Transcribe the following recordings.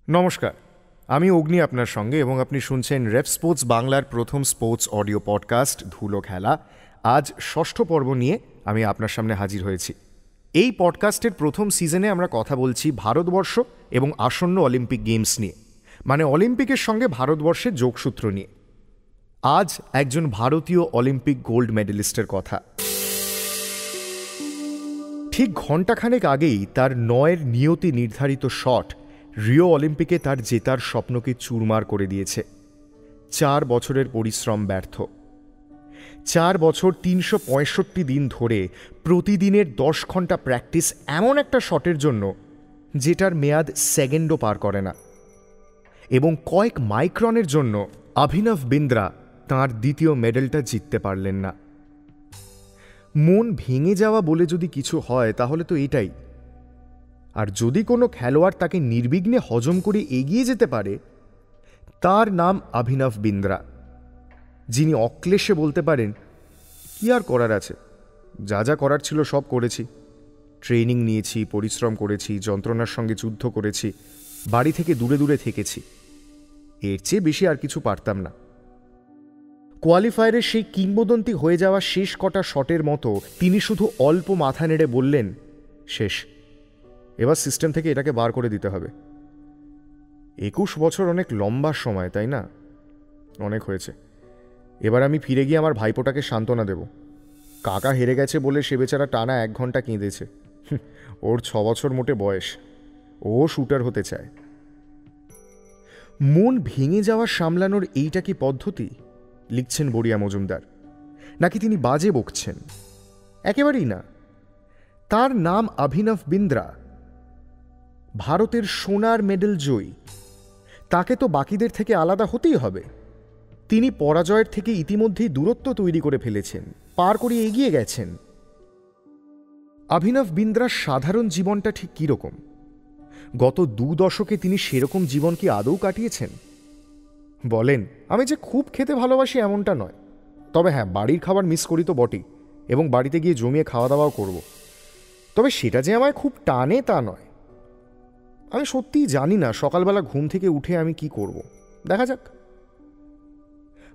নমস্কার, আমি অগ্নি আপনার সঙ্গে এবং আপনি শুনছেন রেফ স্পোর্টস বাংলার প্রথম স্পোর্টস অডিও পডকাস্ট ধুলো খেলা। আজ ষষ্ঠ পর্ব নিয়ে আমি আপনার সামনে হাজির হয়েছি। এই পডকাস্টের প্রথম সিজনে আমরা কথা বলছি ভারতবর্ষ এবং আসন্ন অলিম্পিক গেমস নিয়ে, মানে অলিম্পিকের সঙ্গে ভারতবর্ষের যোগসূত্র নিয়ে। আজ একজন ভারতীয় অলিম্পিক গোল্ড মেডেলিস্টের কথা। ঠিক ঘণ্টাখানেক আগেই তার 9 নিয়তি নির্ধারিত শট রিও অলিম্পিকে তার জেতার স্বপ্নকে চুরমার করে দিয়েছে। 4 বছরের পরিশ্রম ব্যর্থ। 4 বছর 365 দিন ধরে প্রতিদিনের 10 ঘন্টা প্র্যাকটিস এমন একটা শটের জন্য যেটার মেয়াদ সেকেন্ডও পার করে না, এবং কয়েক মাইক্রনের জন্য অভিনব বিন্দ্রা তাঁর দ্বিতীয় মেডেলটা জিততে পারলেন না। মন ভেঙে যাওয়া বলে যদি কিছু হয় তাহলে তো এটাই। আর যদি কোনো খেলোয়াড় তাকে নির্বিঘ্নে হজম করে এগিয়ে যেতে পারে, তার নাম অভিনব বিন্দ্রা, যিনি অক্লেশে বলতে পারেন, কি আর করার আছে, যা যা করার ছিল সব করেছি। ট্রেনিং নিয়েছি, পরিশ্রম করেছি, যন্ত্রণার সঙ্গে যুদ্ধ করেছি, বাড়ি থেকে দূরে দূরে থেকেছি, এর চেয়ে বেশি আর কিছু পারতাম না। কোয়ালিফায়ারে সেই কিংবদন্তি হয়ে যাওয়া শেষ কটা শটের মতো তিনি শুধু অল্প মাথা নেড়ে বললেন, শেষ, এবার সিস্টেম থেকে এটাকে বার করে দিতে হবে। 21 বছর অনেক লম্বা সময়, তাই না? অনেক হয়েছে। এবার আমি ফিরে গিয়ে আমার ভাইপোটাকে সান্ত্বনা দেব। কাকা হেরে গেছে বলে সে বেচারা টানা 1 ঘন্টা কেঁদেছে। ওর 6 বছর মোটে বয়স, ও শুটার হতে চায়। মন ভেঙে যাওয়া সামলানোর এইটা কি পদ্ধতি, লিখছেন বড়িয়া মজুমদার, নাকি তিনি বাজে বকছেন? একেবারেই না। তার নাম অভিনব বিন্দ্রা, ভারতের সোনার মেডেল জয়ী। তাকে তো বাকিদের থেকে আলাদা হতেই হবে। তিনি পরাজয়ের থেকে ইতিমধ্যেই দূরত্ব তৈরি করে ফেলেছেন, পার করে এগিয়ে গেছেন। অভিনব বিন্দ্রার সাধারণ জীবনটা ঠিক কীরকম? গত 2 দশকে তিনি সেরকম জীবন কি আদৌ কাটিয়েছেন? বলেন, আমি যে খুব খেতে ভালোবাসি এমনটা নয়, তবে হ্যাঁ, বাড়ির খাবার মিস করি তো বটেই, এবং বাড়িতে গিয়ে জমিয়ে খাওয়া দাওয়াও করব। তবে সেটা যে আমায় খুব টানে তা নয়। আমি সত্যিই জানি না সকালবেলা ঘুম থেকে উঠে আমি কি করব, দেখা যাক।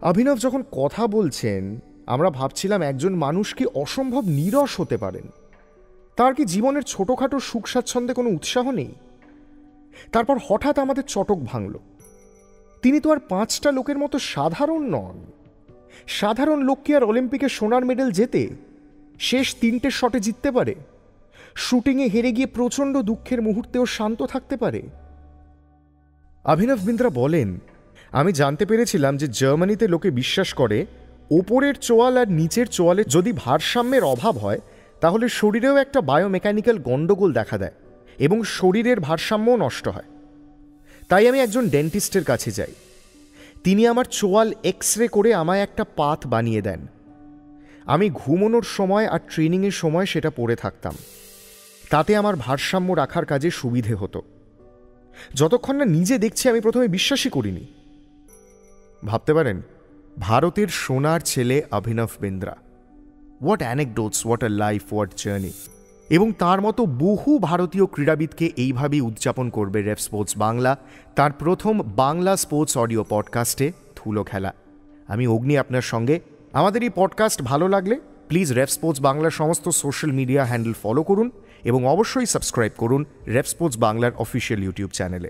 অভিনব যখন কথা বলছেন, আমরা ভাবছিলাম একজন মানুষ কি অসম্ভব নীরস হতে পারেন। তার কি জীবনের ছোটোখাটো সুখ স্বাচ্ছন্দ্যে কোনো উৎসাহ নেই? তারপর হঠাৎ আমাদের চটক ভাঙল। তিনি তো আর 5টা লোকের মতো সাধারণ নন। সাধারণ লোক কি আর অলিম্পিকে সোনার মেডেল জেতে, শেষ 3টে শটে জিততে পারে, শুটিংয়ে হেরে গিয়ে প্রচণ্ড দুঃখের মুহূর্তেও শান্ত থাকতে পারে? অভিনব বিন্দ্রা বলেন, আমি জানতে পেরেছিলাম যে জার্মানিতে লোকে বিশ্বাস করে ওপরের চোয়াল আর নিচের চোয়ালে যদি ভারসাম্যের অভাব হয় তাহলে শরীরেও একটা বায়োমেকানিক্যাল গণ্ডগোল দেখা দেয় এবং শরীরের ভারসাম্যও নষ্ট হয়। তাই আমি একজন ডেন্টিস্টের কাছে যাই। তিনি আমার চোয়াল এক্সরে করে আমায় একটা পাত বানিয়ে দেন। আমি ঘুমোনোর সময় আর ট্রেনিংয়ের সময় সেটা পরে থাকতাম। তাতে আমার ভারসাম্য রাখার কাজে সুবিধে হতো। যতক্ষণ না নিজে দেখছি আমি প্রথমে বিশ্বাসই করিনি। ভাবতে পারেন, ভারতের সোনার ছেলে Abhinav Bindra. What anecdotes, what a life, what journey. এবং তার মতো বহু ভারতীয় ক্রীড়াবিদকে এইভাবেই উদযাপন করবে রেফ স্পোর্টস বাংলা তার প্রথম বাংলা স্পোর্টস অডিও পডকাস্টে ধুলো খেলা। আমি অগ্নি আপনার সঙ্গে। আমাদের এই পডকাস্ট ভালো লাগলে প্লিজ রেফ স্পোর্টস বাংলার সমস্ত সোশ্যাল মিডিয়া হ্যান্ডেল ফলো করুন এবং অবশ্যই সাবস্ক্রাইব করুন রেফ স্পোর্টস বাংলার অফিসিয়াল ইউটিউব চ্যানেলে।